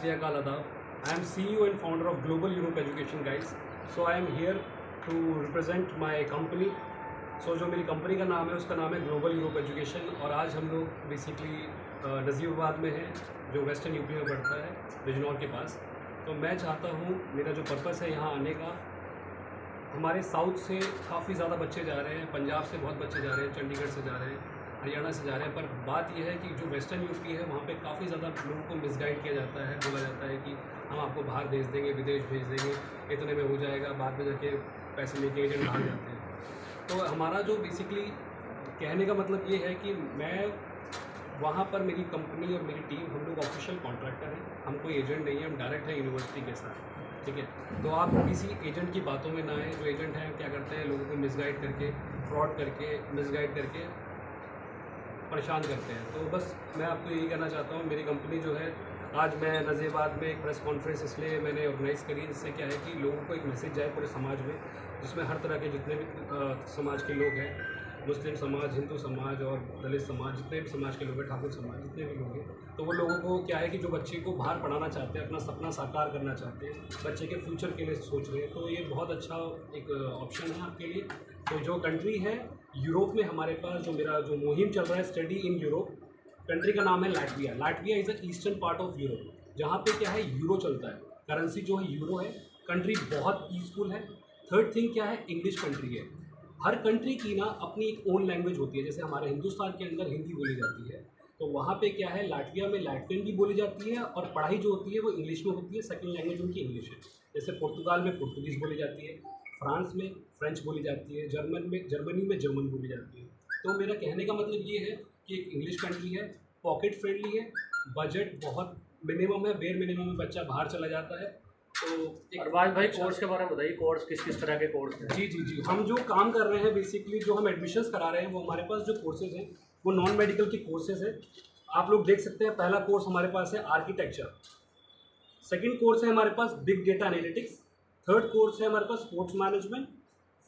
Shri Akal Adab. I am CEO and founder of Global Europe Education, guys. So I am here to represent my company. So जो मेरी company का नाम है उसका नाम है ग्लोबल यूरोप एजुकेशन, और आज हम लोग बेसिकली नज़ीबाबाद में हैं जो वेस्टर्न यूपी में पड़ता है, बिजनौर के पास। तो मैं चाहता हूँ, मेरा जो पर्पस है यहाँ आने का, हमारे साउथ से काफ़ी ज़्यादा बच्चे जा रहे हैं, पंजाब से बहुत बच्चे जा रहे हैं, चंडीगढ़ से जा रहे हैं, हरियाणा से जा रहे हैं। पर बात यह है कि जो वेस्टर्न यूपी है वहाँ पे काफ़ी ज़्यादा लोगों को मिसगाइड किया जाता है। बोला जाता है कि हम आपको बाहर भेज देंगे, विदेश भेज देंगे, इतने में हो जाएगा, बाद में जाके पैसे लेके एजेंट भाग जाते हैं। तो हमारा जो बेसिकली कहने का मतलब ये है कि मैं वहाँ पर, मेरी कंपनी और मेरी टीम, हम लोग ऑफिशियल कॉन्ट्रैक्टर हैं, हम कोई एजेंट नहीं है, हम डायरेक्ट हैं यूनिवर्सिटी के साथ, ठीक है। तो आप किसी एजेंट की बातों में ना आए। जो एजेंट हैं क्या करते हैं, लोगों को मिसगाइड करके, फ्रॉड करके, मिसगाइड करके परेशान करते हैं। तो बस मैं आपको यही कहना चाहता हूँ, मेरी कंपनी जो है, आज मैं नज़ीबाबाद में एक प्रेस कॉन्फ्रेंस इसलिए मैंने ऑर्गेनाइज़ करी, जिससे क्या है कि लोगों को एक मैसेज जाए पूरे समाज में, जिसमें हर तरह के जितने भी समाज के लोग हैं, मुस्लिम समाज, हिंदू समाज और दलित समाज, जितने भी समाज के लोग हैं, ठाकुर समाज, जितने भी लोग हैं, तो वो लोगों को क्या है कि जो बच्चे को बाहर पढ़ाना चाहते हैं, अपना सपना साकार करना चाहते हैं, बच्चे के फ्यूचर के लिए सोच रहे हैं, तो ये बहुत अच्छा एक ऑप्शन है आपके लिए। तो जो कंट्री है यूरोप में, हमारे पास जो मेरा जो मुहिम चल रहा है, स्टडी इन यूरोप, कंट्री का नाम है Latvia. Latvia is a eastern part of Europe, जहाँ पे क्या है, यूरो चलता है, करेंसी जो है यूरो है। कंट्री बहुत पीसफुल है। थर्ड थिंग क्या है, इंग्लिश कंट्री है। हर कंट्री की ना अपनी एक ओन लैंग्वेज होती है। जैसे हमारे हिंदुस्तान के अंदर हिंदी बोली जाती है, तो वहाँ पे क्या है, लाटविया में लैट्वियन भी बोली जाती है, और पढ़ाई जो होती है वो इंग्लिश में होती है। सेकंड लैंग्वेज उनकी इंग्लिश है। जैसे पुर्तगाल में पुर्तगीज़ बोली जाती है, फ्रांस में फ्रेंच बोली जाती है, जर्मनी में जर्मन बोली जाती है। तो मेरा कहने का मतलब ये है कि एक इंग्लिश कंट्री है, पॉकेट फ्रेंडली है, बजट बहुत मिनिमम है, बेयर मिनिमम में बच्चा बाहर चला जाता है। तो अरबाज भाई, कोर्स के बारे में बताइए, कोर्स किस किस तरह के कोर्स हैं? जी, हम जो काम कर रहे हैं, बेसिकली जो हम एडमिशन्स करा रहे हैं, वो हमारे पास जो कोर्सेज हैं वो नॉन मेडिकल के कोर्सेज हैं। आप लोग देख सकते हैं, पहला कोर्स हमारे पास है आर्किटेक्चर, सेकंड कोर्स है हमारे पास big data analytics, third course है हमारे पास स्पोर्ट्स मैनेजमेंट,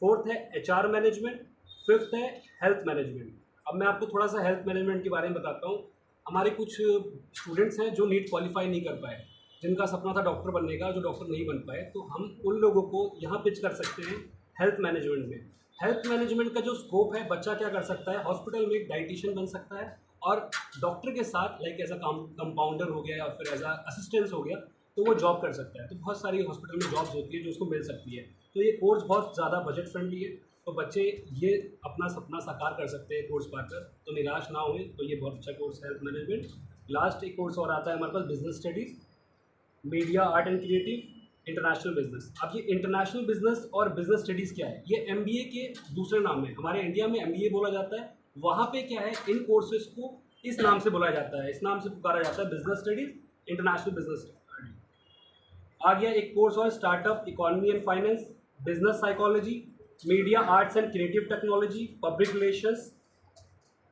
फोर्थ है एचआर मैनेजमेंट, फिफ्थ है हेल्थ मैनेजमेंट। अब मैं आपको थोड़ा सा हेल्थ मैनेजमेंट के बारे में बताता हूँ। हमारे कुछ स्टूडेंट्स हैं जो नीट क्वालिफाई नहीं कर पाए, जिनका सपना था डॉक्टर बनने का, जो डॉक्टर नहीं बन पाए, तो हम उन लोगों को यहाँ पिच कर सकते हैं हेल्थ मैनेजमेंट में। हेल्थ मैनेजमेंट का जो स्कोप है, बच्चा क्या कर सकता है, हॉस्पिटल में एक डाइटिशियन बन सकता है, और डॉक्टर के साथ लाइक एज अ कंपाउंडर हो गया या फिर एज अ असिस्टेंस हो गया, तो वो जॉब कर सकता है। तो बहुत सारी हॉस्पिटल में जॉब्स होती है जो उसको मिल सकती है। तो ये कोर्स बहुत ज़्यादा बजट फ्रेंडली है, तो बच्चे ये अपना सपना साकार कर सकते हैं कोर्स पाकर, तो निराश ना हों। तो ये बहुत अच्छा कोर्स है हेल्थ मैनेजमेंट। लास्ट एक कोर्स और आता है हमारे पास, business studies, media, art and creative, international business. अब ये इंटरनेशनल बिजनेस और बिजनेस स्टडीज़ क्या है, ये एमबीए के दूसरे नाम है। हमारे इंडिया में एमबीए बोला जाता है, वहाँ पे क्या है, इन कोर्सेज को इस नाम से बुलाया जाता है, इस नाम से पुकारा जाता है, business studies, international business study. आ गया एक कोर्स और, startup economy and finance, business psychology, media arts and creative technology, public relations,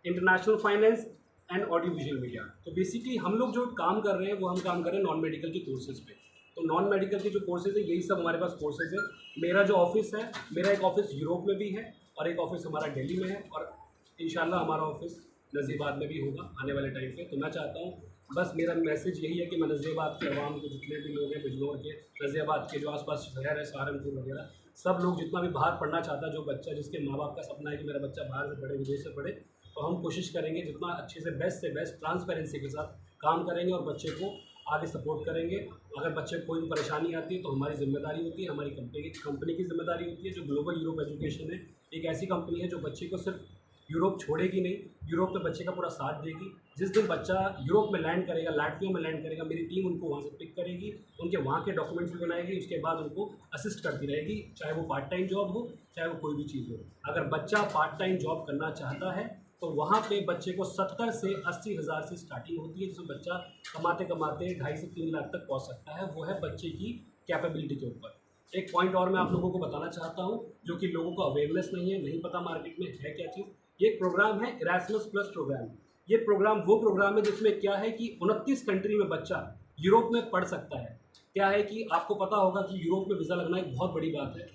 international finance and audio visual media. तो बेसिकली हम लोग जो काम कर रहे हैं वो हम काम कर रहे हैं नॉन मेडिकल के कोर्सेज पे। तो नॉन मेडिकल के जो कोर्सेज है, यही सब हमारे पास कोर्सेज है। मेरा जो ऑफिस है, मेरा एक ऑफिस यूरोप में भी है और एक ऑफिस हमारा दिल्ली में है, और इंशाल्लाह हमारा ऑफिस नज़ीबाबाद में भी होगा आने वाले टाइम पे। तो मैं चाहता हूँ, बस मेरा मैसेज यही है कि मैं नज़ीबाबाद के अवाम को, जितने भी लोग हैं बिजनौर के, नज़ीबाबाद के जो आसपास शहर है, सहारनपुर वगैरह, सब लोग जितना भी बाहर पढ़ना चाहता है, जो बच्चा, जिसके माँ बाप का सपना है कि मेरा बच्चा बाहर से पढ़े, विदेश से पढ़े, तो हम कोशिश करेंगे जितना अच्छे से बेस्ट ट्रांसपेरेंसी के साथ काम करेंगे और बच्चे को आगे सपोर्ट करेंगे। अगर बच्चे को कोई भी परेशानी आती है तो हमारी जिम्मेदारी होती है, हमारी कंपनी की जिम्मेदारी होती है। जो ग्लोबल यूरोप एजुकेशन है, एक ऐसी कंपनी है जो बच्चे को सिर्फ यूरोप छोड़ेगी नहीं, यूरोप में बच्चे का पूरा साथ देगी। जिस दिन बच्चा यूरोप में लैंड करेगा, लाटविया में लैंड करेगा, मेरी टीम उनको वहाँ से पिक करेगी, उनके वहाँ के डॉक्यूमेंट्स भी बनाएगी, उसके बाद उनको असिस्ट करती रहेगी, चाहे वो पार्ट टाइम जॉब हो, चाहे वो कोई भी चीज़ हो। अगर बच्चा पार्ट टाइम जॉब करना चाहता है तो वहाँ पे बच्चे को 70 से 80 हज़ार से स्टार्टिंग होती है, जिसमें बच्चा कमाते कमाते 2.5 से 3 लाख तक पहुँच सकता है। वो है बच्चे की कैपेबिलिटी के ऊपर। एक पॉइंट और मैं आप लोगों को बताना चाहता हूँ, जो कि लोगों को अवेयरनेस नहीं है, नहीं पता मार्केट में है क्या चीज़। ये प्रोग्राम है इरास्मस प्लस प्रोग्राम। ये प्रोग्राम वो प्रोग्राम है जिसमें क्या है कि 29 कंट्री में बच्चा यूरोप में पढ़ सकता है। क्या है कि आपको पता होगा कि यूरोप में वीज़ा लगना एक बहुत बड़ी बात है।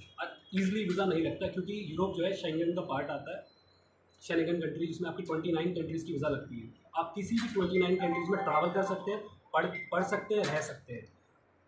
ईजिली वीज़ा नहीं लगता, क्योंकि यूरोप जो है शेंगन का पार्ट आता है, शेंगन कंट्री, जिसमें आपकी 29 कंट्रीज़ की वीज़ा लगती है। आप किसी भी 29 कंट्रीज़ में ट्रैवल कर सकते हैं पढ़ सकते हैं, रह सकते हैं।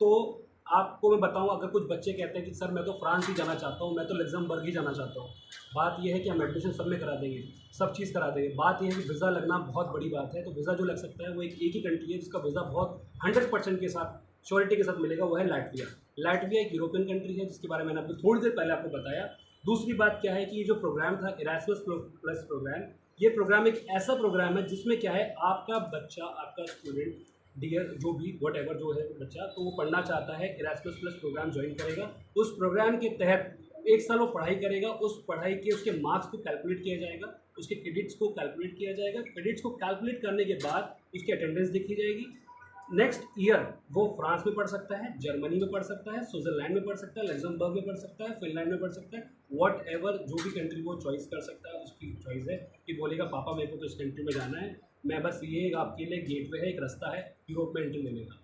तो आपको मैं बताऊं, अगर कुछ बच्चे कहते हैं कि सर मैं तो फ्रांस ही जाना चाहता हूं, मैं तो लग्जमबर्ग ही जाना चाहता हूं, बात यह है कि हम एडमिशन सब में करा देंगे, सब चीज़ करा देंगे। बात यह है कि वीज़ा लगना बहुत बड़ी बात है। तो वीज़ा जो लग सकता है वो एक ही कंट्री है जिसका वीज़ा बहुत 100% के साथ श्योरिटी के साथ मिलेगा, वो है लाटविया। लाटविया एक यूरोपियन कंट्री है जिसके बारे में मैंने आपको थोड़ी देर पहले आपको बताया। दूसरी बात क्या है कि ये जो प्रोग्राम था इरास्मस प्लस प्रोग्राम, ये प्रोग्राम एक ऐसा प्रोग्राम है जिसमें क्या है, आपका बच्चा, आपका स्टूडेंट, डियर जो भी वट एवर जो है बच्चा, तो वो पढ़ना चाहता है, इरास्मस प्लस प्रोग्राम ज्वाइन करेगा। उस प्रोग्राम के तहत 1 साल वो पढ़ाई करेगा, उस पढ़ाई के उसके मार्क्स को कैलकुलेट किया जाएगा, उसके क्रेडिट्स को कैलकुलेट किया जाएगा। क्रेडिट्स को कैलकुलेट करने के बाद उसकी अटेंडेंस देखी जाएगी। नेक्स्ट ईयर वो फ्रांस में पढ़ सकता है, जर्मनी में पढ़ सकता है, स्विट्जरलैंड में पढ़ सकता है, लग्जमबर्ग में पढ़ सकता है, फिनलैंड में पढ़ सकता है, वट एवर जो भी कंट्री वो चॉइस कर सकता है, उसकी चॉइस है कि बोलेगा पापा मेरे को तो इस कंट्री में जाना है, मैं बस ये आपके लिए गेटवे है, एक रास्ता है यूरोप में एंट्री लेने का।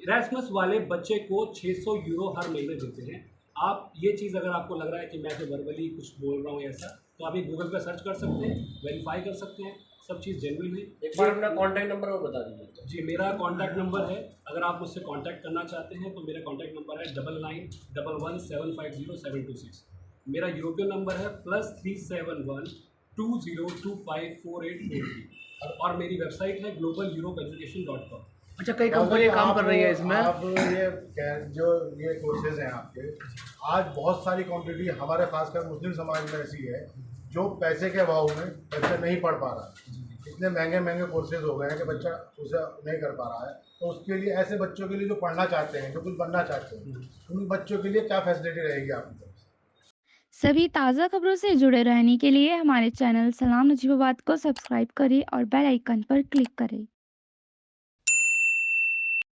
इरास्मस वाले बच्चे को 600 यूरो हर महीने देते हैं। आप ये चीज़ अगर आपको लग रहा है कि मैं तो वर्बली कुछ बोल रहा हूँ ऐसा, तो आप ये गूगल पर सर्च कर सकते हैं, वेरीफाई कर सकते हैं, सब चीज़ जेन्युइन है। एक बार अपना कॉन्टैक्ट नंबर और बता दीजिए। जी, मेरा कॉन्टैक्ट नंबर है, अगर आप मुझसे कॉन्टैक्ट करना चाहते हैं तो मेरा कॉन्टैक्ट नंबर है 9911750726। मेरा यूरोपियन नंबर है +37120254843 और मेरी वेबसाइट है globaleuropeeducation.com। अच्छा, कई कंपनी काम कर रही है इसमें। आप जो ये कोर्सेज हैं आपके, आज बहुत सारी क्वांटिटी हमारे खासकर मुस्लिम समाज में ऐसी है जो पैसे के अभाव में बच्चा नहीं पढ़ पा रहा है। इतने महंगे महंगे कोर्सेज हो गए हैं कि बच्चा उसे नहीं कर पा रहा है। तो उसके लिए, ऐसे बच्चों के लिए जो पढ़ना चाहते हैं, जो कुछ बनना चाहते हैं, उन बच्चों के लिए क्या फैसिलिटी रहेगी आपकी तरफ से? सभी ताज़ा खबरों से जुड़े रहने के लिए हमारे चैनल सलाम नजीबाबाद को सब्सक्राइब करें और बेल आइकन पर क्लिक करें।